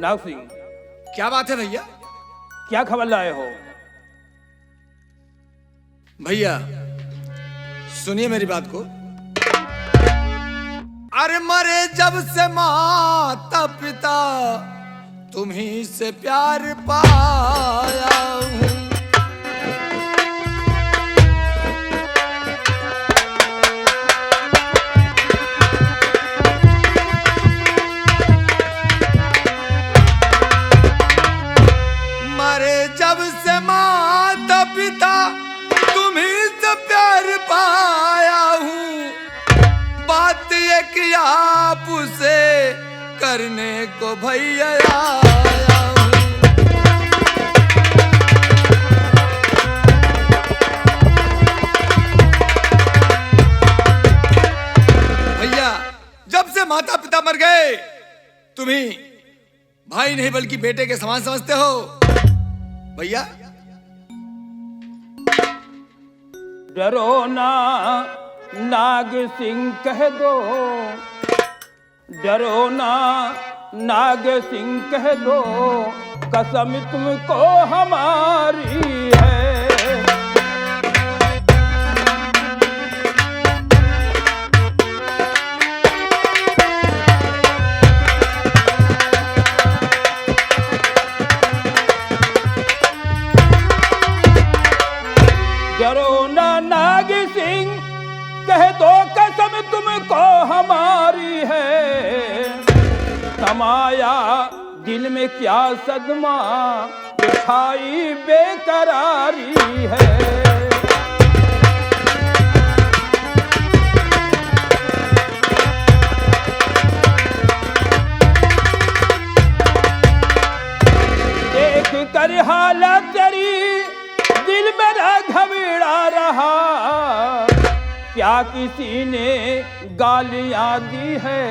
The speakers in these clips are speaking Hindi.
नाग सिंह, क्या बात है भैया? क्या खबर लाए हो? भैया सुनिए मेरी बात को। अरे मरे जब से माता पिता तुम्ही से प्यार पाया हूं। मरे जब से माता पिता तुम्ही से प्यार पाया हूं। बात एक आपसे करने को भैया आया हूं। भैया जब से माता पिता मर गए तुम्ही भाई नहीं बल्कि बेटे के समान समझते हो। भैया डरो ना नाग सिंह कह दो, डरो ना नाग सिंह कह दो, कसम तुमको हमारी है। डरो ना नाग सिंह कह दो, कसम तुमको हमारी है। समाया दिल में क्या सदमा, दिखाई बेकरारी है। देख कर हालत तेरी दिल मेरा घबरा रहा। क्या किसी ने गालियां दी है,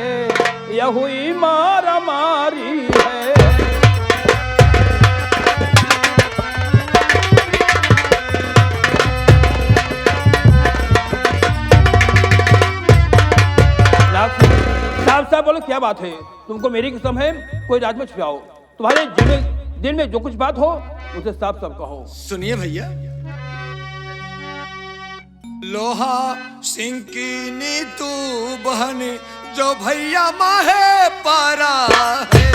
यह हुई मारा मारी है। साहब साहब बोलो क्या बात है? तुमको मेरी कसम है, कोई राज में छुपाओ। तुम्हारे दिल में जो कुछ बात हो उसे साफ साफ कहो। सुनिए भैया, लोहा सिंह की नीतू बहन जो भैया माहे पारा है।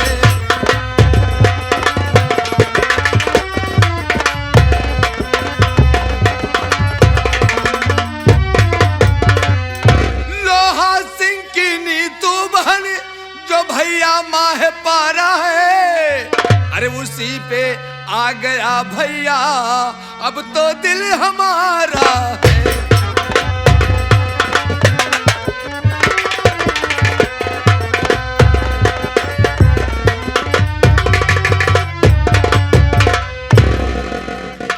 लोहा सिंह की नीतू बहन जो भैया माहे पारा है। अरे उसी पे आ गया भैया अब तो दिल हमारा है।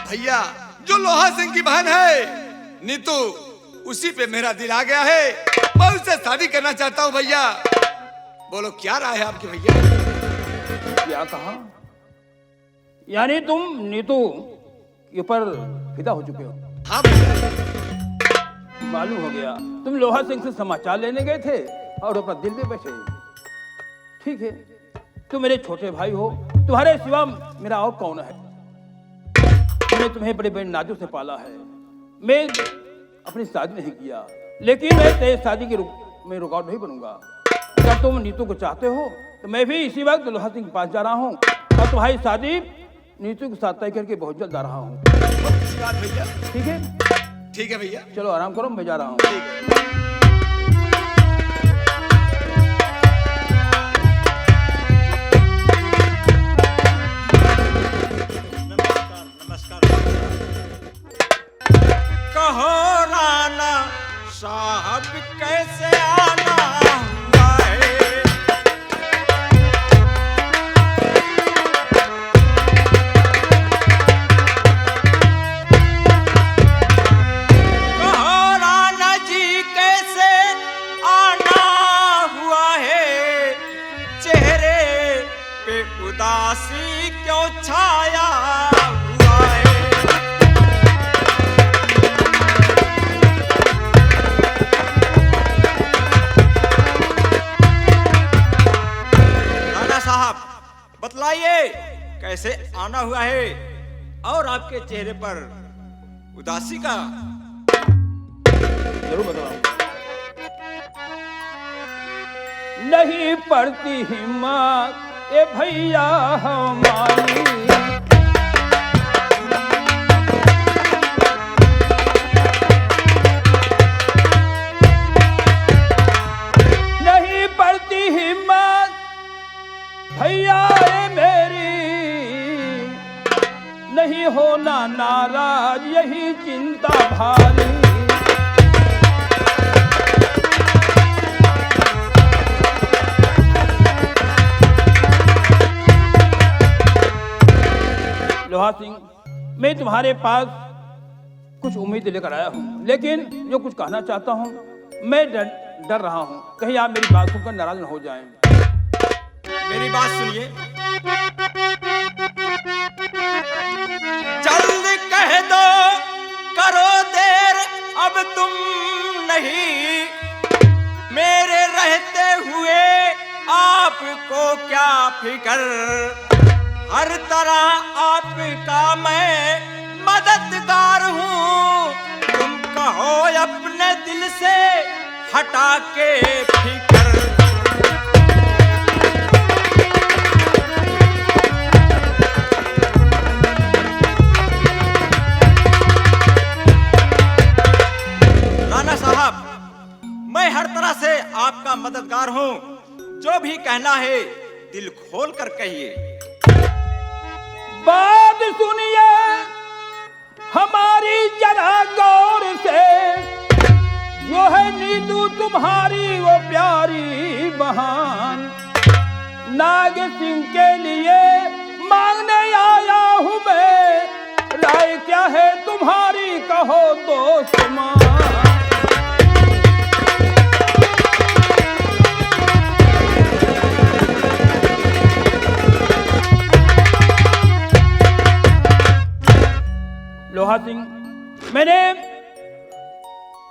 भैया जो लोहा सिंह की बहन है नीतू, उसी पे मेरा दिल आ गया है। मैं उससे शादी करना चाहता हूँ भैया। बोलो क्या राय है आपकी भैया? क्या कहा? यानी तुम नीतू के ऊपर फिदा हो चुके हो? हाँ भैया, मालूम हो गया। तुम लोहा सिंह से समाचार लेने गए थे और ऊपर दिल में बैठे। ठीक है, तुम मेरे छोटे भाई हो, तुम्हारे सिवा मेरा और कौन है? मैंने तुम्हें बड़े बड़े नाजों से पाला है। मैं अपनी शादी नहीं किया, लेकिन मैं तेरी शादी की में रुकावट नहीं बनूंगा। अगर तुम नीतू को चाहते हो तो मैं भी इसी वक्त लोहा सिंह के पास जा रहा हूँ और तुम्हारी शादी नीतू के साथ तय करके बहुत जल्द आ रहा हूँ। भैया ठीक है? ठीक है भैया, चलो आराम करो, मैं जा रहा हूँ। कहो राना साहब कैसे आना हुआ है। कहो राना जी कैसे आना हुआ है। चेहरे पे उदासी क्यों छाया हुआ है। बतलाइए कैसे आना हुआ है और आपके चेहरे पर उदासी का। जरूर बताऊंगा। नहीं पड़ती हिम्मत ए भैया हमारी, नहीं पड़ती हिम्मत भैया ए मेरी, नहीं होना नाराज यही चिंता भारी। लोहा सिंह, मैं तुम्हारे पास कुछ उम्मीद लेकर आया हूँ, लेकिन जो कुछ कहना चाहता हूँ मैं डर रहा हूँ कहीं आप मेरी बात सुनकर नाराज न हो जाएं। मेरी बात सुनिए। जल्द कह दो करो देर अब तुम नहीं, मेरे रहते हुए आपको क्या फिक्र, हर तरह आपका मैं मददगार हूँ, तुम कहो अपने दिल से हटा के फिक्र। राणा साहब, मैं हर तरह से आपका मददगार हूँ, जो भी कहना है दिल खोल कर कहिए। बात सुनिए हमारी जरा गौर से, जो है नीतू तुम्हारी वो प्यारी बहन, नाग सिंह के लिए मांगने आया हूँ मैं, राय क्या है तुम्हारी कहो दोस्त मान। लोहा सिंह, मैंने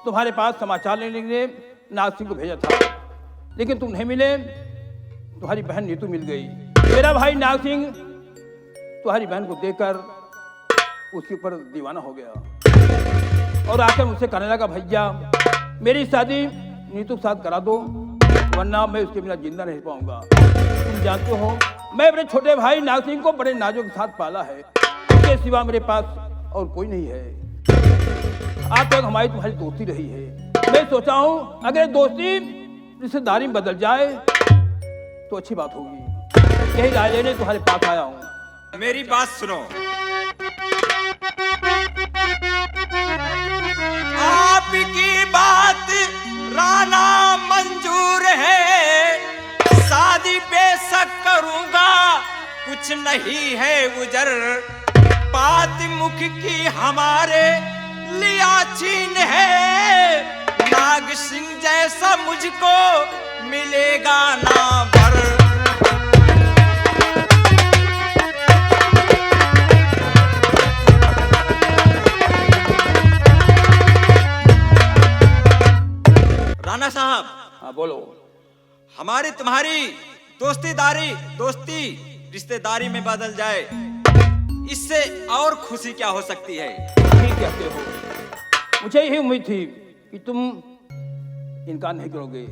तुम्हारे पास समाचार लेने के लिए नाग सिंह को भेजा था, लेकिन तुम नहीं मिले, तुम्हारी बहन नीतू मिल गई। मेरा भाई नाग सिंह तुम्हारी बहन को देखकर उसके ऊपर दीवाना हो गया और आकर मुझसे कहने लगा, भैया मेरी शादी नीतू के साथ करा दो, वरना मैं उसके बिना जिंदा नहीं पाऊंगा। तुम जानते हो मैं अपने छोटे भाई नाग सिंह को बड़े नाजों के साथ पाला है, उसके सिवा मेरे पास और कोई नहीं है। आज तक हमारी तुम्हारी दोस्ती रही है, मैं सोचा हूं अगर दोस्ती रिश्तेदारी में बदल जाए तो अच्छी बात होगी, यही राय लेने तुम्हारे पास आया हूं। मेरी बात सुनो। आपकी बात राणा मंजूर है, शादी बेशक करूंगा, कुछ नहीं है उजर, बात मुख की हमारे लिया छीन है, नाग सिंह जैसा मुझको मिलेगा ना बर। राणा साहब, हाँ बोलो। हमारी तुम्हारी दोस्ती रिश्तेदारी में बदल जाए, इससे और खुशी क्या हो सकती है। ठीक कहते हो, मुझे यही उम्मीद थी कि तुम इनकार नहीं करोगे।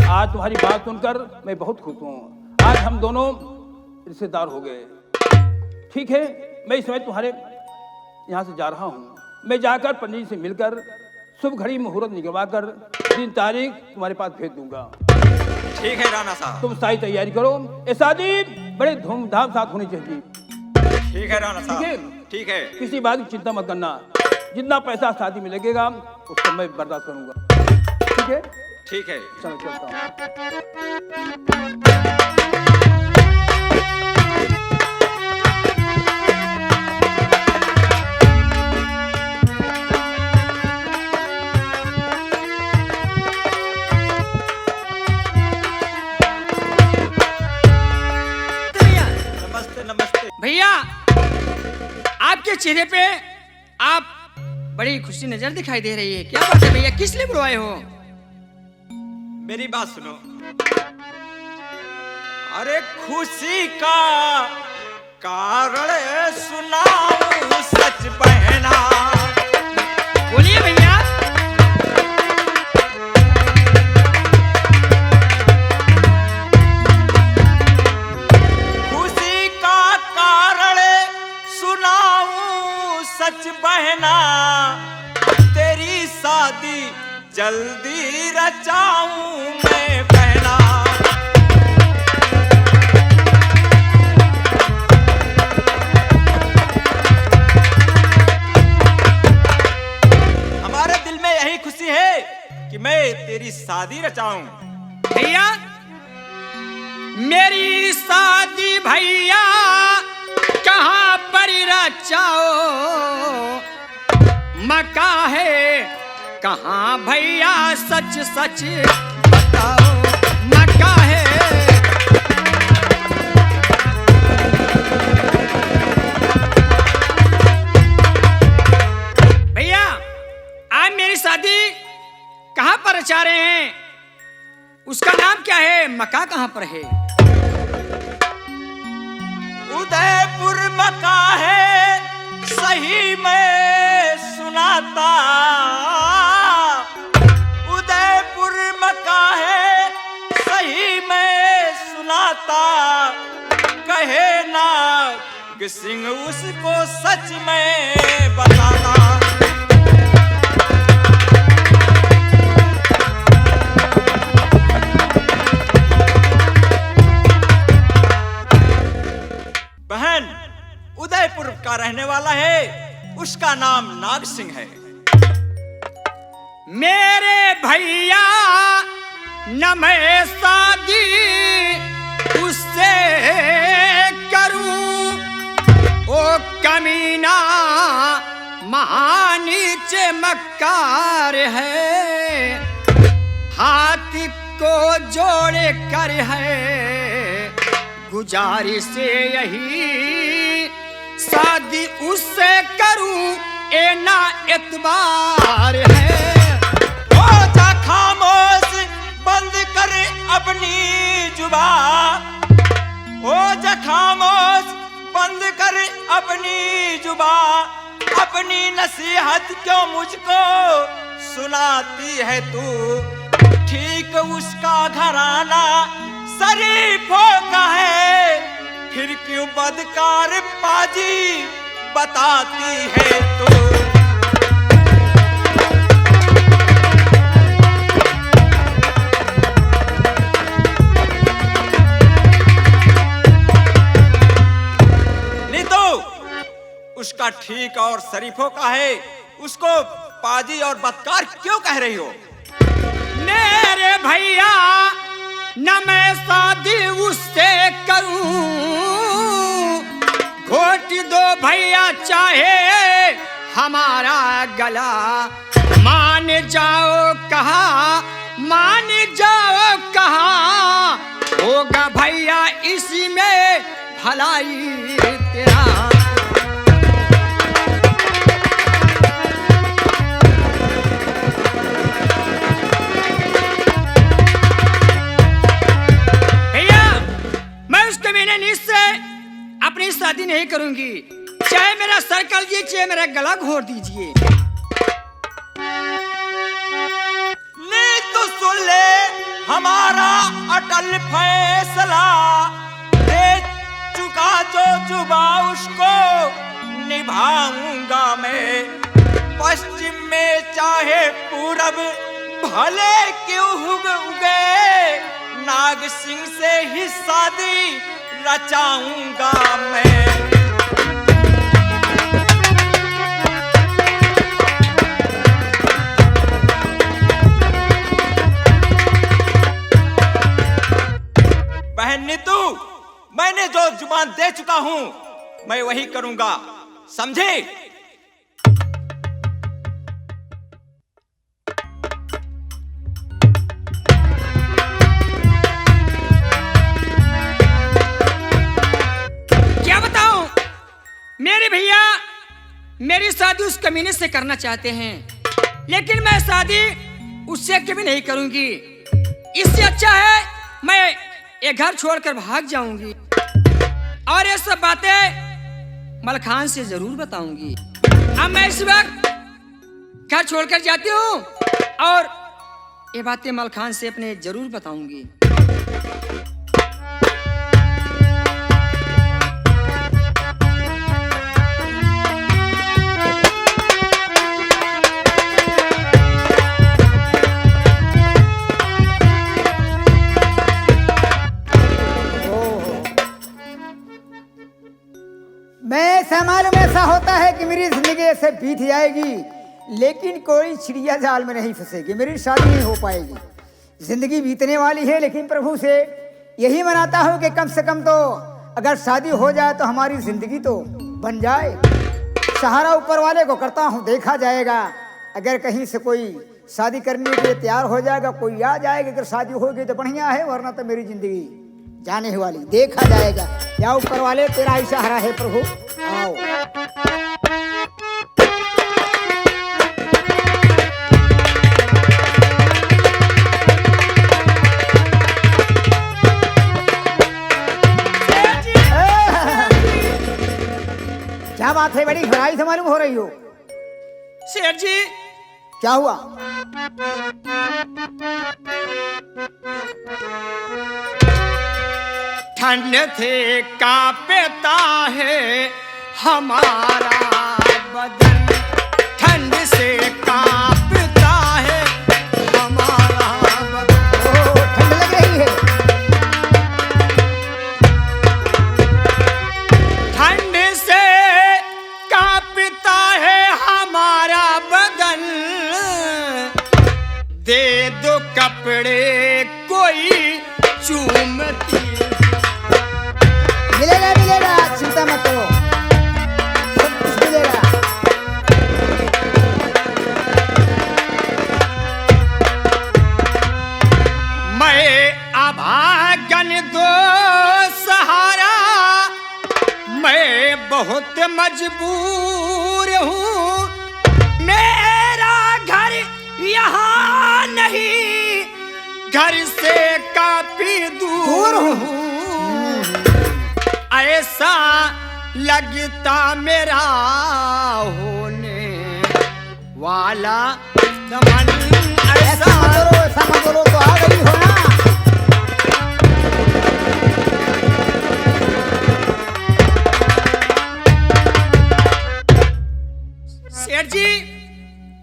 आज तुम्हारी बात सुनकर मैं बहुत खुश हूँ, आज हम दोनों रिश्तेदार हो गए। ठीक है, मैं इस समय तुम्हारे यहाँ से जा रहा हूँ, मैं जाकर पंडित जी से मिलकर शुभ घड़ी मुहूर्त निकलवा कर दिन तारीख तुम्हारे पास भेज दूंगा। ठीक है राणा साहब, तुम सारी तैयारी करो, ये शादी बड़े धूमधाम साथ होनी चाहिए। ठीक है राणा साहब, ठीक है? ठीक है। किसी बात की चिंता मत करना, जितना पैसा शादी में लगेगा उसको मैं बर्दाश्त करूंगा। ठीक है? ठीक है। चलो चलता हूँ। नमस्ते नमस्ते। भैया, आपके चेहरे पे आप बड़ी खुशी नजर दिखाई दे रही है, क्या बात है भैया, किस लिए बुलवाए हो? मेरी बात सुनो। अरे खुशी का कारण सुनाऊं सच बहना। बोलिए भैया। खुशी का कारण सुनाऊं सच बहना, तेरी शादी जल्दी रचाऊं मैं बहना। हमारे दिल में यही खुशी है कि मैं तेरी शादी रचाऊं। भैया मेरी शादी भैया कहाँ पर रचाओ, मका है कहाँ भैया सच सच बताओ, मका है। भैया आज मेरी शादी कहाँ पर रचा रहे हैं, उसका नाम क्या है, मका कहाँ पर है? उदयपुर मका है सही मैं सुनाता, उदयपुर मका है सही मैं सुनाता, कहे नाग सिंह उसको सच में बताता। बहन उदयपुर का रहने वाला है, उसका नाम नाग सिंह है। मेरे भैया न मैं शादी उससे करूं, ओ कमीना महानीच मक्कार है, हाथ को जोड़े कर है गुजारिश से यही, शादी उससे करूं ए ना एतबार है। ओ जा खामोश बंद कर अपनी जुबान, ओ जा खामोश बंद कर अपनी जुबान, अपनी नसीहत क्यों मुझको सुनाती है तू, ठीक उसका घराना शरीफों का है, फिर क्यों बदकार पाजी बताती है तू। नीतू उसका ठीक और शरीफों का है, उसको पाजी और बदकार क्यों कह रही हो? मेरे भैया न मैं शादी उससे करूं, घोट दो भैया चाहे हमारा गला, मान जाओ कहा मान जाओ कहा, होगा भैया इसी में भलाई तेरा। अपनी शादी नहीं करूंगी, चाहे मेरा सर कर दीजिए चाहे मेरा गला घोट दीजिए। नहीं तो सुन ले हमारा अटल फैसला, दे चुका जो जुबा उसको निभाऊंगा मैं, पश्चिम में चाहे पूरब भले क्यों उगे, नाग सिंह से ही शादी रचाऊंगा मैं। बहन नीतू मैंने जो जुबान दे चुका हूं मैं वही करूंगा, समझे? मेरे भैया मेरी शादी उस कमीने से करना चाहते हैं, लेकिन मैं शादी उससे कभी नहीं करूंगी। इससे अच्छा है मैं ये घर छोड़कर भाग जाऊंगी और ये सब बातें मलखान से जरूर बताऊंगी। अब मैं इस वक्त घर छोड़कर जाती हूँ और ये बातें मलखान से अपने जरूर बताऊंगी। मैं मालूम ऐसा होता है कि मेरी जिंदगी ऐसे बीत जाएगी, लेकिन कोई चिड़िया जाल में नहीं फंसेगी, मेरी शादी नहीं हो पाएगी। जिंदगी बीतने वाली है, लेकिन प्रभु से यही मनाता हूँ कि कम से कम तो अगर शादी हो जाए तो हमारी जिंदगी तो बन जाए। सहारा ऊपर वाले को करता हूँ, देखा जाएगा। अगर कहीं से कोई शादी करने के लिए तैयार हो जाएगा, कोई आ जाएगा, अगर शादी होगी तो बढ़िया है, वरना तो मेरी जिंदगी जाने ही वाली, देखा जाएगा। या ऊपर वाले तेरा ही सहारा है प्रभु, आओ। क्या बात है, बड़ी घबराई से मालूम हो रही हो। शेर जी क्या हुआ? ठंड थे कांपता है हमारा बदन, ठंड से कांपता है हमारा बदन। ओह, ठंड लग रही है। ठंड से कांपता है हमारा बदन, दे दो कपड़े कोई चूमती। मिलेगा मिलेगा, चिंता मत करो, सब कुछ मिलेगा। मैं अभागन दो सहारा, मैं बहुत मजबूर हूँ, मेरा घर यहाँ नहीं, घर से काफी दूर हूँ। ऐसा लगता मेरा होने वाला दमन, ऐसा मत करो तो आ गई हो ना। सेठ जी,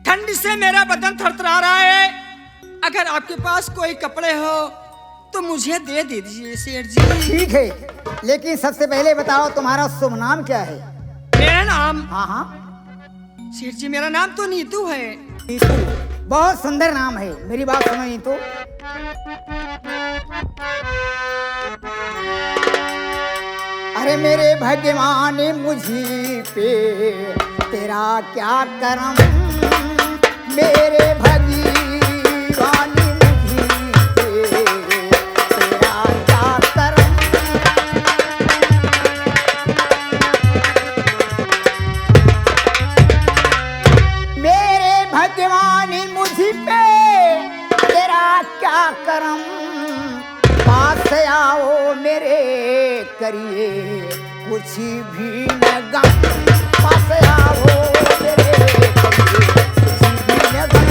ठंड से मेरा बदन थरथरा रहा है, अगर आपके पास कोई कपड़े हो तो मुझे दे दीजिए सेठ जी। ठीक है, लेकिन सबसे पहले बताओ तुम्हारा शुभ नाम क्या है? मेरा नाम? हाँ हाँ, सेठ जी मेरा नाम तो नीतू है। नीतू, बहुत सुंदर नाम है। मेरी बात सुनो नीतू, अरे मेरे भगवान मुझी पे तेरा क्या करम, मेरे भगवान मुझी पे तेरा क्या करम। मेरे भगवान मुझी पे तेरा क्या करम, पास आओ मेरे करिए कुछ भी न गम, पास आओ मेरे करिए कुछ भी न गम।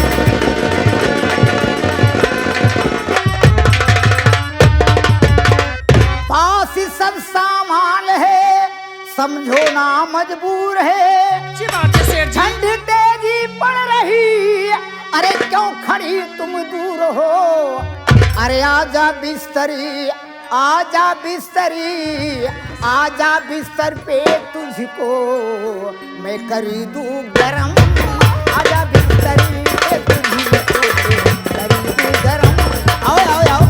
पास सब सामान है, समझो ना मजबूर है। अच्छी बात है सेठ जी। ठंड तेजी पड़ रही, अरे क्यों खड़ी तुम दूर हो, अरे आजा बिस्तरी, आजा बिस्तरी, आजा बिस्तर पे तुझको मैं करी दूं गरम, आजा बिस्तरी पे तुझको करी दूं गरम। आओ आओ आओ।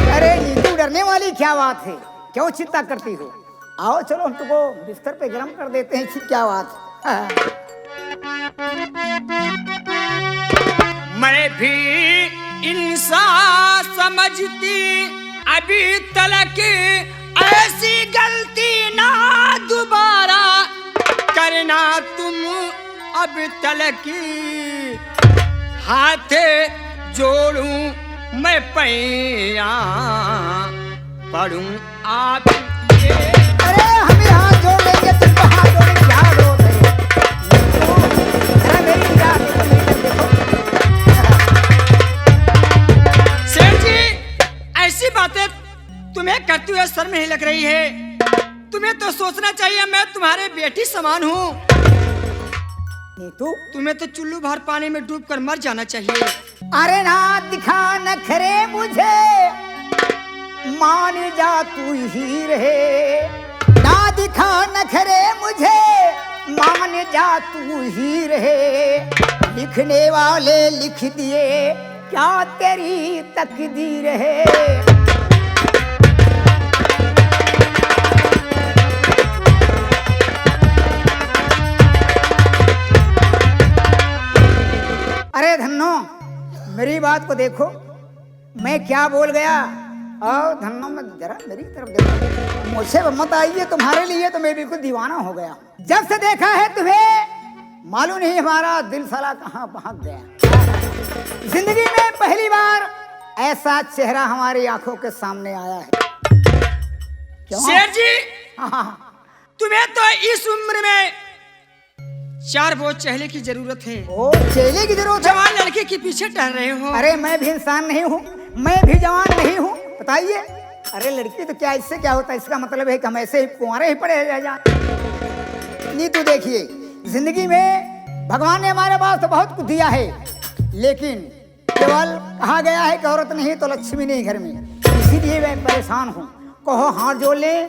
अरे नीतू, डरने वाली क्या बात है, क्यों चिंता करती हो? आओ चलो, हम तुमको बिस्तर पे गरम कर देते हैं। क्या बात है? मैं भी इंसान समझती, अभी तलक ऐसी गलती ना दोबारा करना तुम, अब तलक हाथ जोड़ूं मैं पैया पढ़ूं आपके। अरे हम हाथ जोड़ लेंगे, तुम तो हाथ जोड़ेंगे, क्या जोड़ रहे हो? अरे मेरी निगाह देखो, मेरी तरफ देखो। सेठ जी, ऐसी बातें तुम्हें करते हुए शर्म नहीं लग रही है? तुम्हें तो सोचना चाहिए मैं तुम्हारे बेटी समान हूँ। नीतू, तुम्हें तो चुल्लू भर पानी में डूब कर मर जाना चाहिए। अरे ना दिखा नखरे मुझे, मान जा तू ही रहे। ना दिखा नखरे मुझे, मान जा तू ही रहे। लिखने वाले लिख दिए, क्या तेरी तकदीर है। अरे धन्नो, मेरी बात को देखो, मैं क्या बोल गया। और धन्नो में जरा मेरी तरफ देखो, मुझसे मत आइए, तुम्हारे लिए तो मैं बिल्कुल दीवाना हो गया। जब से देखा है तुम्हें, मालूम नहीं हमारा दिल साला कहाँ भाग गया। जिंदगी में पहली बार ऐसा चेहरा हमारी आंखों के सामने आया है। क्यों? शेर जी, हाँ, तुम्हें तो इस उम्र में 4 बोझ चेहरे की जरूरत है। ओ चेले की जरूरत है। जवान लड़के के पीछे टहल रहे हो। अरे मैं भी इंसान नहीं हूँ, मैं भी जवान नहीं हूँ, बताइए। अरे लड़की तो क्या, इससे क्या होता है? इसका मतलब है कि हम ऐसे ही कुंवारे ही पड़े रह जाए। नीतू देखिए, जिंदगी में भगवान ने हमारे पास तो बहुत कुछ दिया है, लेकिन केवल कहा गया है कि औरत नहीं तो लक्ष्मी नहीं घर में। इसीलिए मैं परेशान हूँ। कहो हाथ जोड़ ले,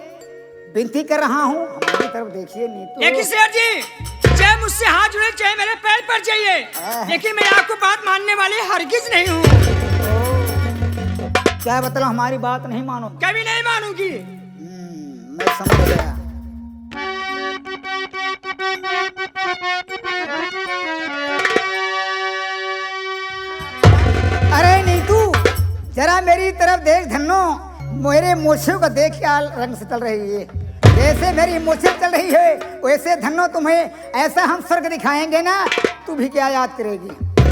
विनती कर रहा हूँ, हमारी तरफ देखिए नीतू। लेकिन शेर जी, चाहे मुझसे हाथ जुड़े चाहे मेरे पैर पर चाहिए, लेकिन मैं आपको बात मानने वाली हरगिज नहीं हूँ। क्या मतलब हमारी बात नहीं मानो? कभी नहीं मानूंगी। मैं समझ गया। अरे नीतू, जरा मेरी तरफ देख धन्नो, मेरे मूछों को देख क्या रंग से चल रही है। जैसे मेरी मूछें चल रही है वैसे धन्नो तुम्हें ऐसा हम स्वर्ग दिखाएंगे ना, तू भी क्या याद करेगी।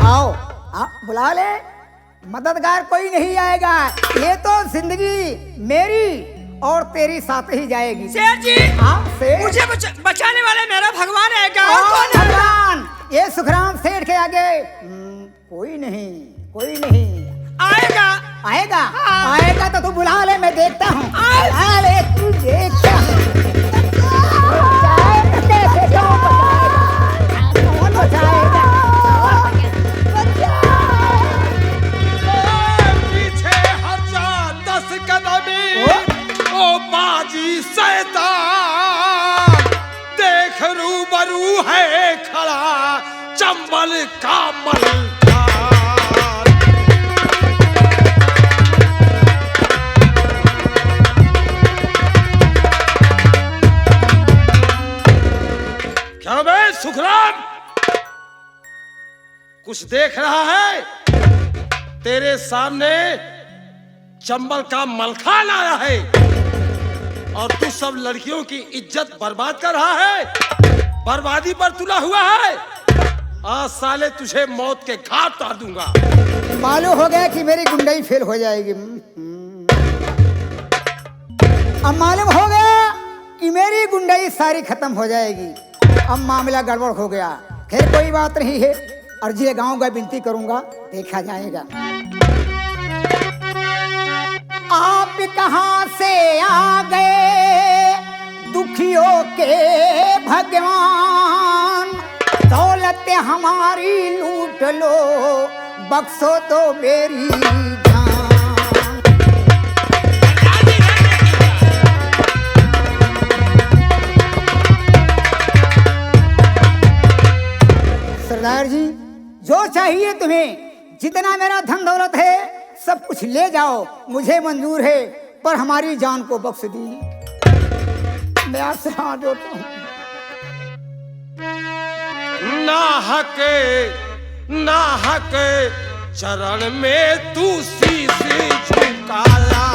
आओ बुला ले, मददगार कोई नहीं आएगा। ये तो जिंदगी मेरी और तेरी साथ ही जाएगी। शेर जी, शेर? मुझे बचाने वाले मेरा भगवान है। कौन भगवान? ये सुखराम सेठ के आगे कोई नहीं, कोई नहीं आएगा। आएगा? आएगा तो तू बुला ले, मैं देखता हूँ। बुला ले, तू देखता हूँ। कौन बचाएगा? पीछे हट जा 10 कदमी, ओ बाजी शैतान। देख रूबरू है खड़ा चंबल का मलखान। क्या बे सुखराम, कुछ देख रहा है? तेरे सामने चंबल का मलखान आया है और तू सब लड़कियों की इज्जत बर्बाद कर रहा है। बर्बादी पर तुला हुआ है। आज साले तुझे मौत के घाट उतार दूंगा। मालूम हो गया कि मेरी गुंडाई फेल हो जाएगी। अब मालूम हो गया कि मेरी गुंडाई सारी खत्म हो जाएगी। अब मामला गड़बड़ हो गया। खैर कोई बात नहीं है, अर्जी लगाऊंगा, विनती करूंगा, देखा जाएगा। आप कहां से आ गए दुखियों के भगवान, दौलत हमारी लूट लो, बख्शो तो मेरी जान। सरदार जी, जो चाहिए तुम्हें, जितना मेरा धन दौलत है सब कुछ ले जाओ, मुझे मंजूर है, पर हमारी जान को बख्श दी। मैं आपसे हाथ जोड़ता हूँ। नाहक चरण में तू शीश झुकाला।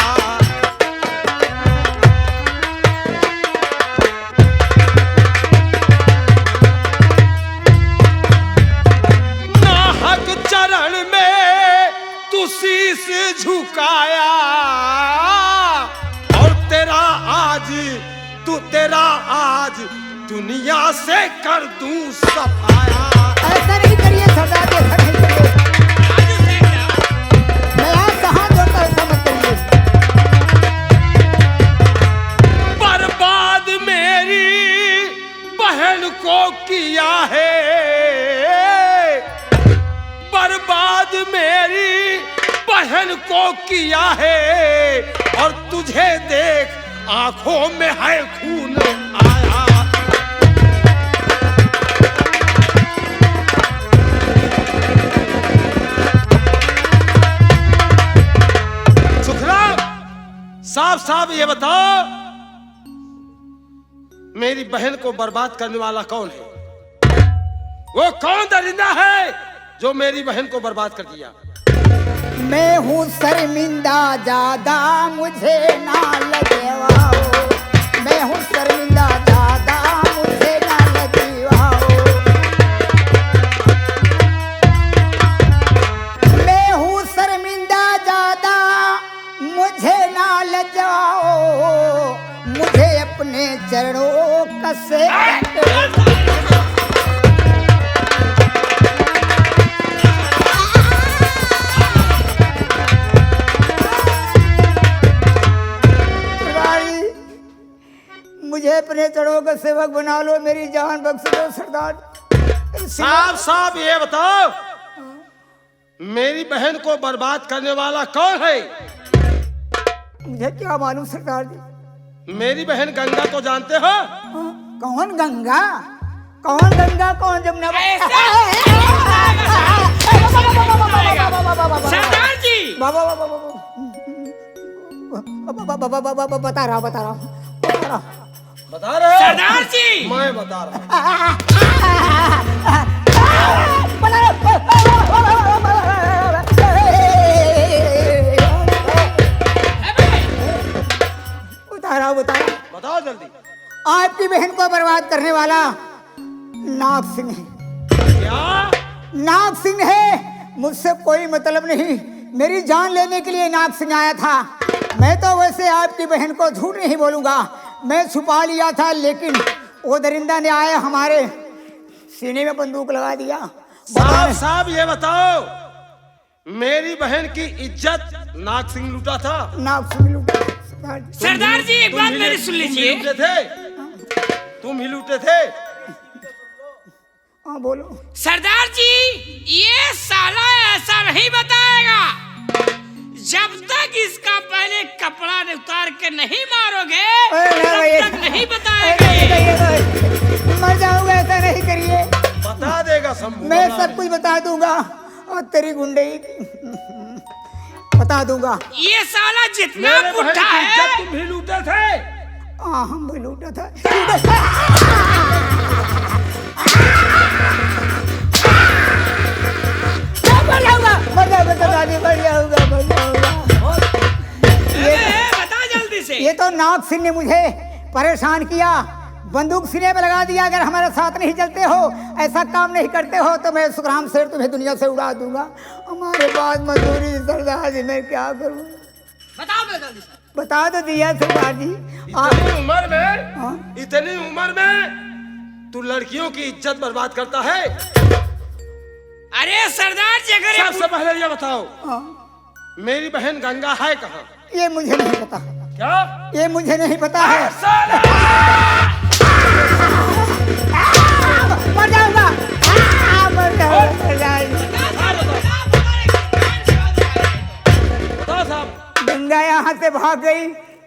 नाहक चरण में चुकाया और तेरा आज दुनिया से कर दूं सफाया। ऐसा नहीं करिए सरदार जी, ऐसा नहीं करिए। मैं आपका हाथ जोड़ता हूं, ऐसा मत करिए। बर्बाद मेरी बहन को किया है, बर्बाद मेरी बहन को किया है और तुझे देख आंखों में है खून आया। सुखराम, साफ साफ ये बताओ, मेरी बहन को बर्बाद करने वाला कौन है? वो कौन दरिंदा है जो मेरी बहन को बर्बाद कर दिया? मैं हूँ शर्मिंदा ज्यादा, मुझे ना लगवाओ। मैं हूँ शर्मिंदा ज्यादा, मुझे ना लगवाओ। मैं हूँ शर्मिंदा ज्यादा, मुझे ना लगवाओ। मुझे अपने चरणों का सेवक मुझे अपने चढ़ों का सेवक बना लो, मेरी जान बख्श दो सरदार। साफ साफ ये बताओ, मेरी बहन को बर्बाद करने वाला कौन है? मुझे क्या मालूम सरदार जी। मेरी बहन गंगा को जानते हो? कौन गंगा? कौन गंगा, कौन जमुना? सरदार जी बता रहा बता रहे हो? सरदार जी मैं बता रहा हूं। बताओ जल्दी। आपकी बहन को बर्बाद करने वाला नाग सिंह है। क्या? नाग सिंह है, मुझसे कोई मतलब नहीं। मेरी जान लेने के लिए नाग सिंह आया था। मैं तो वैसे आपकी बहन को झूठ नहीं बोलूंगा, मैं छुपा लिया था, लेकिन वो दरिंदा ने आया हमारे सीने में बंदूक लगा दिया। साहब साहब ये बताओ, मेरी बहन की इज्जत नाग सिंह लूटा था? नाग सिंह लूटा। सरदार जी एक बात मेरी सुन लीजिए। तुम ही लूटे थे। हाँ बोलो। सरदार जी ये साला ऐसा नहीं बताएगा, जब तक इसका पहले कपड़ा उतार के नहीं मारोगे तब तक नहीं बताएगा। मर जाऊंगा, ऐसा नहीं करिए। बता देगा शंभू, मैं सब कुछ बता दूंगा और तेरी गुंडई बता दूंगा। ये साला जितना मेरे बहन पुट्ठा की है। इज्जत तुम ही लूटे थे। हम भी लूटा था। बता जल्दी से। ये तो नाग सिंह ने मुझे परेशान किया, बंदूक सीने पे लगा दिया। अगर हमारे साथ नहीं चलते हो, ऐसा काम नहीं करते हो, तो मैं सुखराम शेर तुम्हें दुनिया से उड़ा दूंगा। हमारे पास मजदूरी सरदार जी, मैं क्या करूं? बता दो दिया सरदार जी। इतनी उम्र में तू लड़कियों की इज्जत बर्बाद करता है? अरे सरदार जी अगर सबसे पहले ये बताओ, मेरी बहन गंगा है कहाँ? ये मुझे नहीं पता। क्या? ये मुझे नहीं पता है। मर जाऊंगा, मर जाऊंगा। गंगा यहाँ से भाग गई,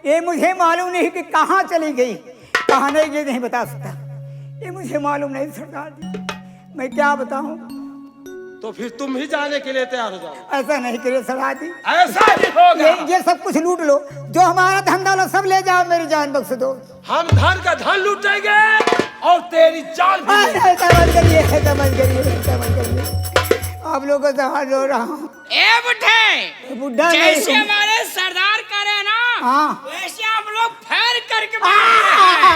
ये मुझे मालूम नहीं कि कहाँ चली गई, कहाँ नहीं गई, नहीं बता सकता। ये मुझे मालूम नहीं सरदार जी, मैं क्या बताऊं? तो फिर तुम ही जाने के लिए तैयार हो जाओ। ऐसा नहीं करिए सरदार जी। ऐसा नहीं होगा। ये सब कुछ लूट लो, जो हमारा धन दौलत सब ले जाओ, मेरी जान बख्श दो। हम धन का धन लूटेंगे और तेरी जान भी लेंगे। ऐसा मत करिए, ऐसा मत करिए, ऐसा मत करिए। आप लोगों से हाथ जोड़ रहा हूँ। ए बुढ़े, बुढ़ा जैसे नहीं। हमारे सरदार करे ना, हाँ। वैसे आप लोग फैर करके मारते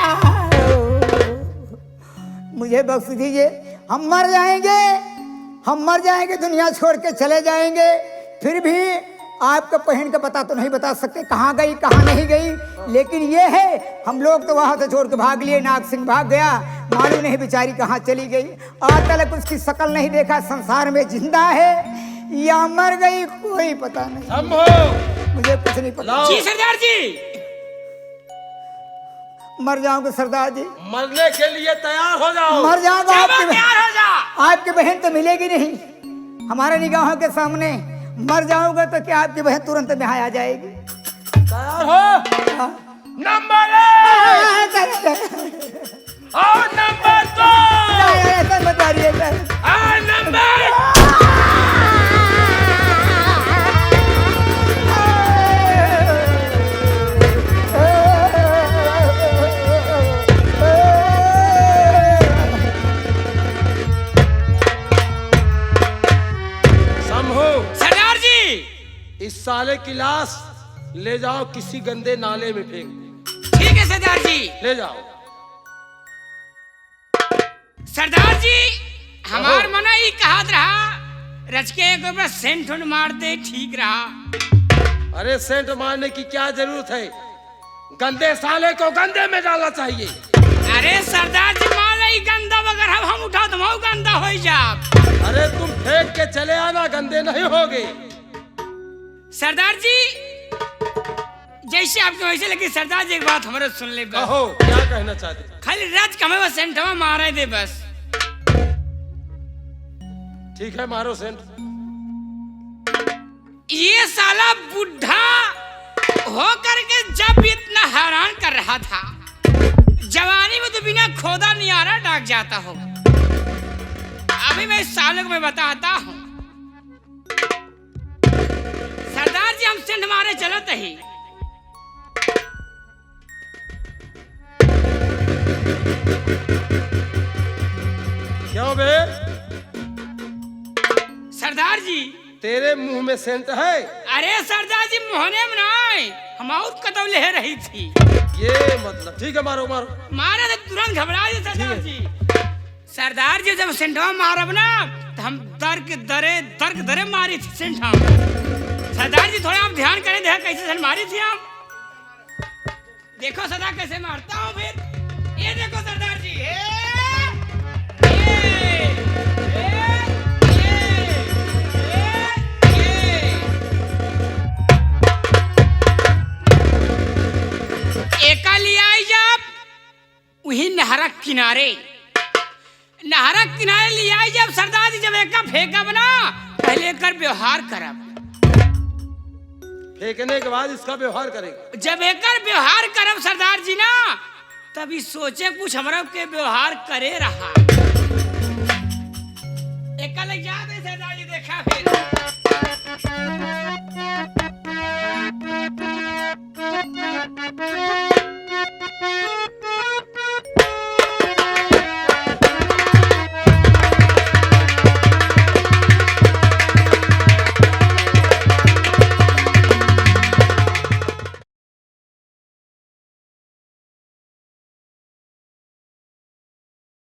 हैं। मुझे बख्श दीजिए, हम मर जाएंगे, हम मर जाएंगे, दुनिया छोड़ के चले जाएंगे, फिर भी आपका बहन का पता तो नहीं बता सकते कहाँ गई कहाँ नहीं गई, लेकिन ये है हम लोग तो वहाँ से छोड़ के भाग लिए, नाग सिंह भाग गया, मालूम नहीं बेचारी कहाँ चली गई। आज तक उसकी शक्ल नहीं देखा, संसार में जिंदा है या मर गई कोई पता नहीं। शंभू मुझे कुछ नहीं पता। लाओ। जी सरदार जी। मर जाऊंगा सरदार जी, मरने के लिए तैयार हो जाओ। मर जाऊंगा। चलो तैयार हो जा। आपकी बहन तो मिलेगी नहीं हमारे निगाहों के सामने, मर जाओगे तो क्या आपकी बहन तुरंत यहाँ आ जाएगी? तैयार हो? नंबर 1 और नंबर 2। ऐसा बता रही है नंबर सरदार जी। इस साले की लाश ले जाओ किसी गंदे नाले में फेंक। ठीक है सरदार जी। ले जाओ। सरदार जी हमार मना ही कहात रहा रच के एक बार सेंट उंट मार दे ठीक रहा। अरे सेंट मारने की क्या जरूरत है, गंदे साले को गंदे में डालना चाहिए। अरे सरदार जी मान ली गंदा वगैरह हम उठा तो हम गंदा हो जा। अरे तुम फेंक के चले आना, गंदे नहीं होगे। सरदार जी जैसे आपके वैसे, लेकिन सरदार जी एक बात हमारे सुन ले बस। कहो क्या कहना चाहते? खाली रच कमे वो सेंटवा मारे दे बस। ठीक है मारो सेंट। ये साला बुढ़ा हो करके जब इतना हैरान कर रहा था, जवानी में तो बिना खोदा नियारा डाक जाता हो। अभी मैं इस साले को मैं बताता हूँ। सरदार जी हम सेंट मारे चलत ही, क्यों बे? सरदार जी तेरे मुंह में सेंट है? अरे सरदार जी मोहने में नहीं, हम और कदम ले रही थी। ये मतलब ठीक है, मारो मारो। मारे तो तुरंत घबरा गए सरदार जी। सरदार जी जब सेंटवा मारब ना तो हम दर के दरे मारी थी सेंटवा। सरदार जी थोड़ा आप ध्यान करें, देखा कैसे सेंट मारी थी हम। देखो सदा कैसे मारता हूँ फिर। ये देखो सरदार जी, एका लिया जब वही नहरा किनारे लिया जब सरदार जी जब एका फेंका बना, पहले कर व्यवहार करब, फेंकने के बाद इसका व्यवहार करेगा। जब एकर व्यवहार करब सरदार जी ना, तभी सोचे कुछ हमरा के व्यवहार करे रहा। एका लग